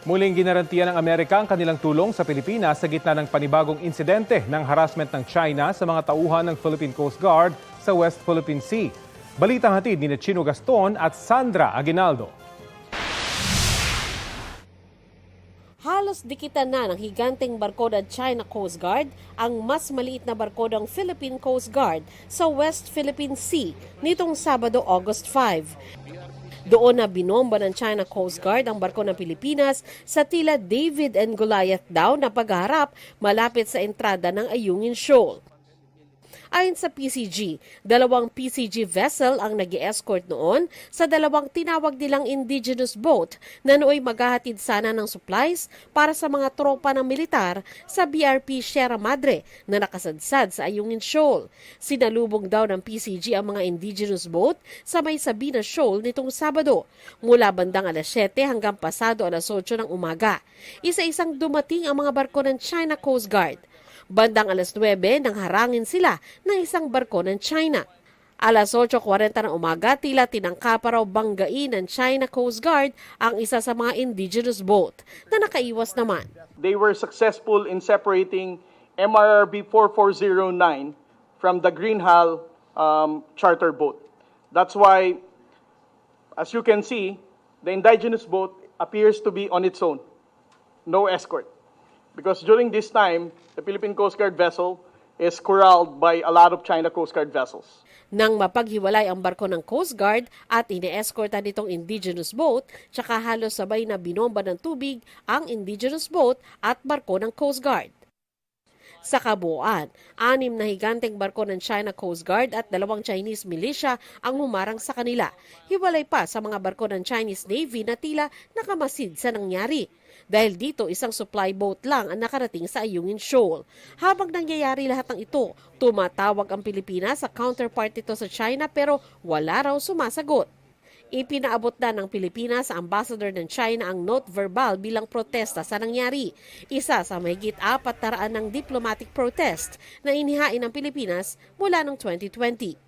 Muling ginarantiya ng Amerika ang kanilang tulong sa Pilipinas sa gitna ng panibagong insidente ng harassment ng China sa mga tauhan ng Philippine Coast Guard sa West Philippine Sea. Balitang hatid ni Chino Gaston at Sandra Aguinaldo. Halos dikitan na ng higanteng barko ng China Coast Guard ang mas maliit na barko ng Philippine Coast Guard sa West Philippine Sea nitong Sabado, August 5. Doon na binomba ng China Coast Guard ang barko ng Pilipinas sa tila David and Goliath daw na pagharap malapit sa entrada ng Ayungin Shoal. Ayon sa PCG, 2 PCG vessel ang nag-escort noon sa 2 tinawag nilang indigenous boat na nooy maghahatid sana ng supplies para sa mga tropa ng militar sa BRP Sierra Madre na nakasadsad sa Ayungin Shoal. Sinalubong daw ng PCG ang mga indigenous boat sa may Sabina Shoal nitong Sabado, mula bandang alas 7 hanggang pasado alas 8 ng umaga. Isa-isang dumating ang mga barko ng China Coast Guard. Bandang alas 9 nang harangin sila ng isang barko ng China. Alas 8:40 ng umaga, tila tinangka pa raw banggain ng China Coast Guard ang isa sa mga indigenous boat na nakaiwas naman. They were successful in separating MRRB 4409 from the Green Hull charter boat. That's why, as you can see, the indigenous boat appears to be on its own, no escort. Because during this time, the Philippine Coast Guard vessel is corralled by a lot of China Coast Guard vessels. Nang mapaghiwalay ang barko ng Coast Guard at ine-escortan nitong indigenous boat, tsaka halos sabay na binomba ng tubig ang indigenous boat at barko ng Coast Guard. Sa kabuuan, 6 na higanteng barko ng China Coast Guard at 2 Chinese militia ang humarang sa kanila. Hiwalay pa sa mga barko ng Chinese Navy na tila nakamasid sa nangyari. Dahil dito, isang supply boat lang ang nakarating sa Ayungin Shoal. Habang nangyayari lahat ng ito, tumatawag ang Pilipinas sa counterpart nito sa China pero wala raw sumasagot. Ipinaabot na ng Pilipinas sa ambassador ng China ang note verbal bilang protesta sa nangyari. Isa sa mahigit 400 ng diplomatic protest na inihain ng Pilipinas mula noong 2020.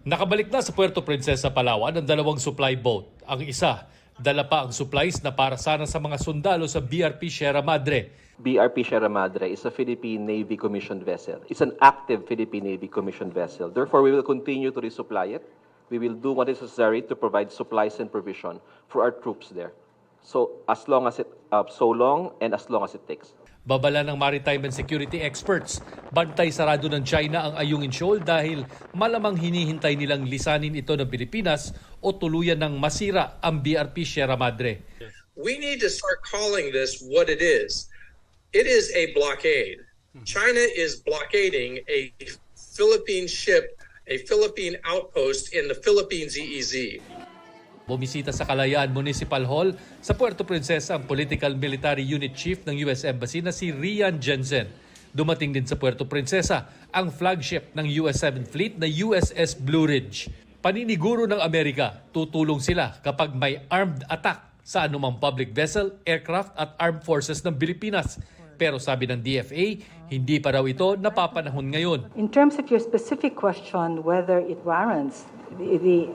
Nakabalik na sa Puerto Princesa, Palawan ang 2 supply boat. Ang isa, dala pa ang supplies na para sana sa mga sundalo sa BRP Sierra Madre. BRP Sierra Madre is a Philippine Navy commissioned vessel. It's an active Philippine Navy commissioned vessel. Therefore, we will continue to resupply it. We will do what is necessary to provide supplies and provision for our troops there. So as long as it takes. Babala ng maritime and security experts, bantay sarado ng China ang Ayungin Shoal dahil malamang hinihintay nilang lisanin ito ng Pilipinas o tuluyan ng masira ang BRP Sierra Madre. We need to start calling this what it is. It is a blockade. China is blockading a Philippine ship, a Philippine outpost in the Philippines EEZ. Bumisita sa Kalayaan Municipal Hall sa Puerto Princesa ang Political Military Unit Chief ng US Embassy na si Rian Jensen. Dumating din sa Puerto Princesa ang flagship ng US 7th Fleet na USS Blue Ridge. Paniniguro ng Amerika, tutulong sila kapag may armed attack sa anumang public vessel, aircraft at armed forces ng Pilipinas. Pero sabi ng DFA, hindi pa raw ito napapanahon ngayon. In terms of your specific question, whether it warrants the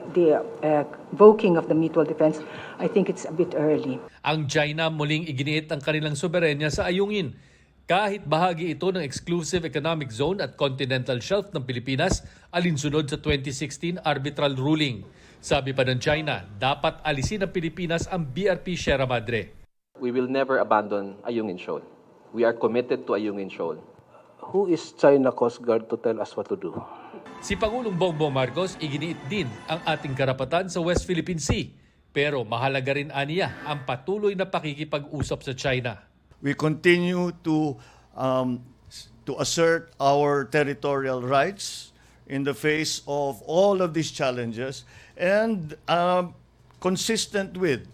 invoking of the mutual defense, I think it's a bit early. Ang China muling iginiit ang kanilang soberenya sa Ayungin. Kahit bahagi ito ng exclusive economic zone at continental shelf ng Pilipinas, alinsunod sa 2016 arbitral ruling. Sabi pa ng China, dapat alisin ng Pilipinas ang BRP Sierra Madre. We will never abandon Ayungin Shoal. We are committed to Ayungin Shoal. Who is China Coast Guard to tell us what to do? Si Pangulong Bongbong Marcos iginiit din ang ating karapatan sa West Philippine Sea. Pero mahalaga rin aniya ang patuloy na pakikipag-usap sa China. We continue to assert our territorial rights in the face of all of these challenges and consistent with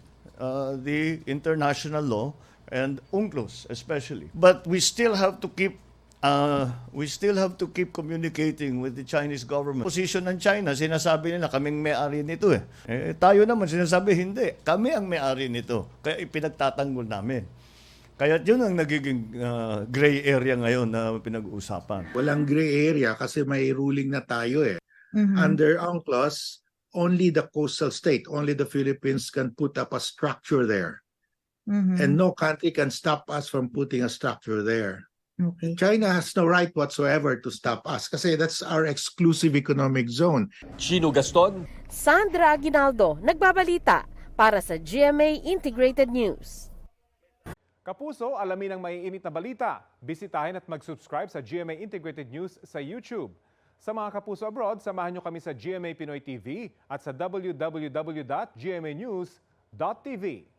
the international law and UNCLOS especially. But we still have to keep communicating with the Chinese government. Position ng China, sinasabi nila kaming may-ari nito eh. Tayo naman sinasabi hindi, kami ang may-ari nito. Kaya ipinagtatanggol namin. Kaya yun ang nagiging gray area ngayon na pinag-uusapan. Walang gray area kasi may ruling na tayo eh. Under UNCLOS, only the coastal state, only the Philippines can put up a structure there. and no country can stop us from putting a structure there. Okay. China has no right whatsoever to stop us kasi that's our exclusive economic zone. Chino Gaston, Sandra Aguinaldo, nagbabalita para sa GMA Integrated News. Kapuso, alamin ang maiinit na balita. Bisitahin at mag-subscribe sa GMA Integrated News sa YouTube. Sa mga kapuso abroad, samahan nyo kami sa GMA Pinoy TV at sa www.gmanews.tv.